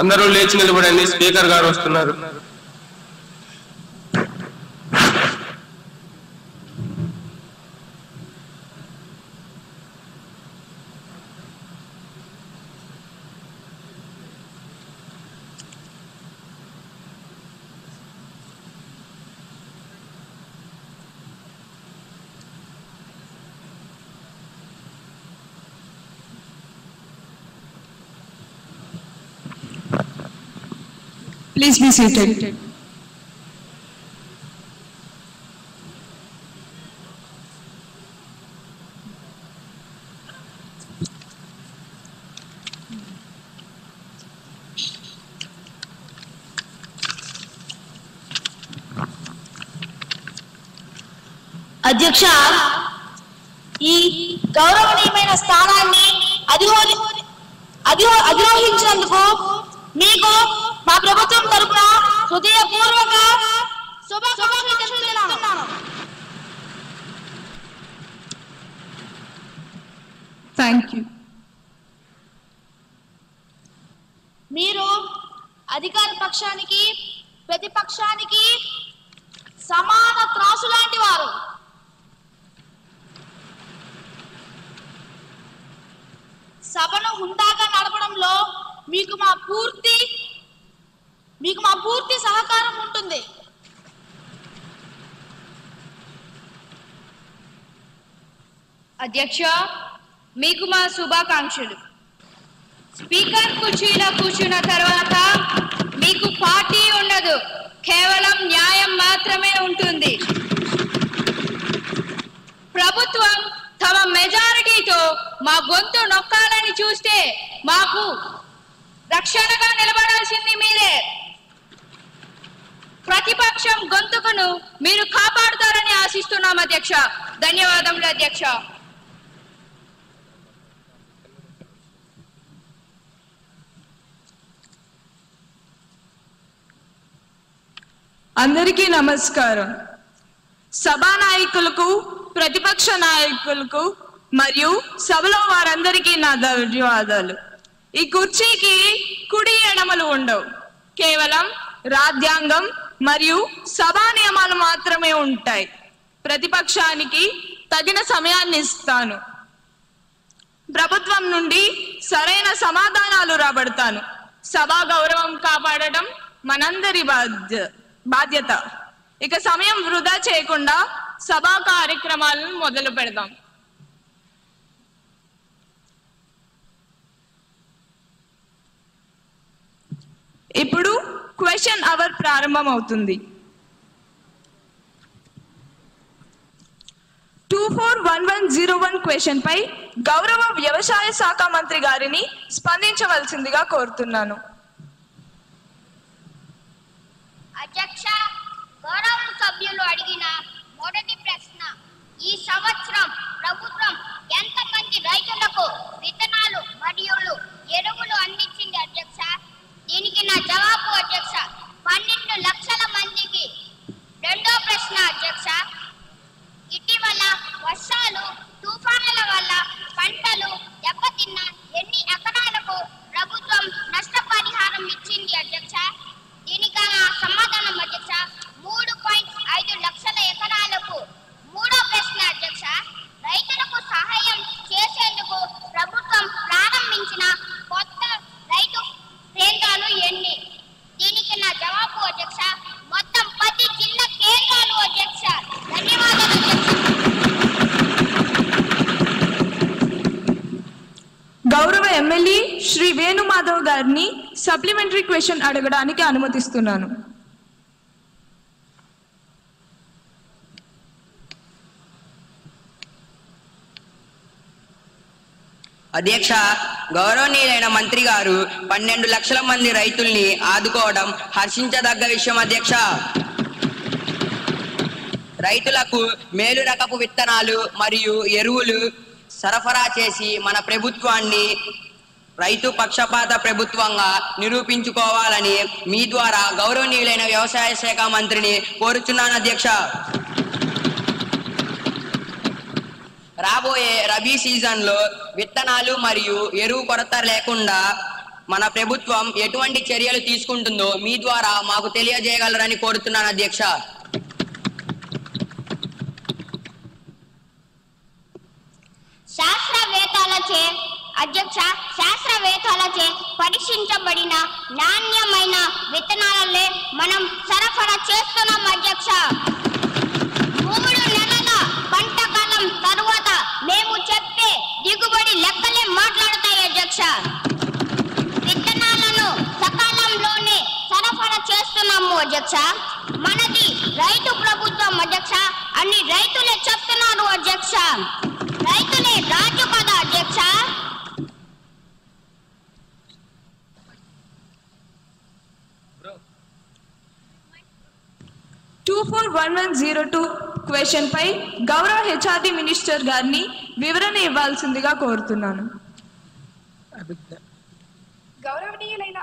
అందరూ లేచి నిలబడండి, స్పీకర్ గారు వస్తున్నారు. Please be seated. అధ్యక్ష, ఈ గౌరవనీయమైన స్థానాన్ని అధిరోహించినందుకు మీకు మా ప్రభుత్వం తరపున హృదయపూర్వక శుభాకాంక్షలు తెలుపుతున్నాను. Thank you. మీరు అధికార పక్షానికి ప్రతిపక్షానికి సమాన త్రాసు లాంటి వారు. సభను హుందాగా నడపడంలో మీకు మా పూర్తి సహకారం ఉంటుంది. అధ్యక్ష, మీకు మా శుభాకాంక్షలు. స్పీకర్ కుర్చీలో కూర్చున్న తర్వాత మీకు పార్టీ ఉండదు, కేవలం న్యాయం మాత్రమే ఉంటుంది. ప్రభుత్వం తమ మెజారిటీతో మా గొంతు నొక్కాలని చూస్తే మాకు రక్షణగా నిలబడాల్సింది మీరే. ప్రతిపక్షం గొంతుకును మీరు కాపాడుతారని ఆశిస్తున్నాం అధ్యక్ష. ధన్యవాదములు అధ్యక్ష. అందరికీ నమస్కారం. సభా నాయకులకు, ప్రతిపక్ష నాయకులకు మరియు సభలో వారందరికీ నా ధన్యవాదాలు. ఈ కుర్చీకి కుడి ఎడమలు ఉండవు, కేవలం రాజ్యాంగం మరియు సభా నియమాలు మాత్రమే ఉంటాయి. ప్రతిపక్షానికి తగిన సమయాన్ని ఇస్తాను. ప్రభుత్వం నుండి సరైన సమాధానాలు రాబడతాను. సభా గౌరవం కాపాడడం మనందరి బాధ్యత. ఇక సమయం వృధా చేయకుండా సభా కార్యక్రమాలను మొదలు పెడదాం. ఇప్పుడు క్వశ్చన్ అవర్ ప్రారంభం అవుతుంది. 241101 క్వశ్చన్ పై గౌరవ వ్యవసాయ శాఖ మంత్రి గారిని స్పందించవలసిందిగా కోరుతున్నాను. అధ్యక్ష, గౌరవ సభ్యులు అడిగిన మొదటి ప్రశ్న, ఈ సంవత్సరం ప్రభుత్వం ఎంతమంది రైతులకు విత్తనాలు మరియు ఎరువులు అందించింది అధ్యక్ష? దీనికి నా జవాబు అధ్యక్ష, 12 లక్షల మందికి. రెండో ప్రశ్న అధ్యక్ష, ఇటీవల వర్షాలు తుఫానుల వల్ల పంటలు దెబ్బతిన్న ఎన్ని ఎకరాలకు ప్రభుత్వం నష్టపరిహారం ఇచ్చింది అధ్యక్ష? దీనికి సమాధానం అధ్యక్ష, 3.5 లక్షల ఎకరాలకు. మూడో ప్రశ్న అధ్యక్ష, రైతులకు సహాయం చేసేందుకు ప్రభుత్వం ప్రారంభించిన కొత్త రైతు కేంద్రాలు ఎన్ని? దీనికి నా జవాబు అధ్యక్ష, మొత్తం 10 జిల్లా కేంద్రాలు అధ్యక్ష. ధన్యవాదాలు అధ్యక్ష. గౌరవ ఎమ్మెల్యే శ్రీ వేణుమాధవ్ గారిని సప్లిమెంటరీ క్వశ్చన్ అడగడానికి అనుమతిస్తున్నాను. అధ్యక్ష, గౌరవనీయులైన మంత్రి గారు 12 లక్షల మంది రైతుల్ని ఆదుకోవడం హర్షించదగ్గ విషయం అధ్యక్ష. రైతులకు మేలు రకపు విత్తనాలు మరియు ఎరువులు సరఫరా చేసి మన ప్రభుత్వాన్ని రైతు పక్షపాత ప్రభుత్వంగా నిరూపించుకోవాలని మీ ద్వారా గౌరవనీయులైన వ్యవసాయ శాఖ మంత్రిని కోరుచున్నాను అధ్యక్ష. రాబోయే రబీ సీజన్లో విత్తనాలు మరియు ఎరువు కొరత లేకుండా మన ప్రభుత్వం ఎటువంటి చర్యలు తీసుకుంటుందో మీ ద్వారా మాకు తెలియజేయగలరని కోరుతున్నాను అధ్యక్ష. శాస్త్రవేత్తలచే పరీక్షించబడిన నాణ్యమైన విత్తనాలనే మనం సరఫరా చేస్తున్నాం అధ్యక్ష. 3 నెలల పంట కాలం తరువాత మేము చెప్పే దిగుబడి లెక్కలే మాట్లాడతాయి అధ్యక్ష. విత్తనాలను సకాలంలోనే సరఫరా చేస్తున్నాము అధ్యక్ష. మనది రైతు ప్రభుత్వం అధ్యక్ష అని రైతులే చెప్తున్నారు అధ్యక్ష. రైతులే రాజు కదా అధ్యక్ష. క్వశ్చన్ పై గౌరవ హెచ్ఆర్డి మినిస్టర్ గారిని వివరణ ఇవ్వాల్సిందిగా కోరుతున్నాను. గౌరవనీయులైన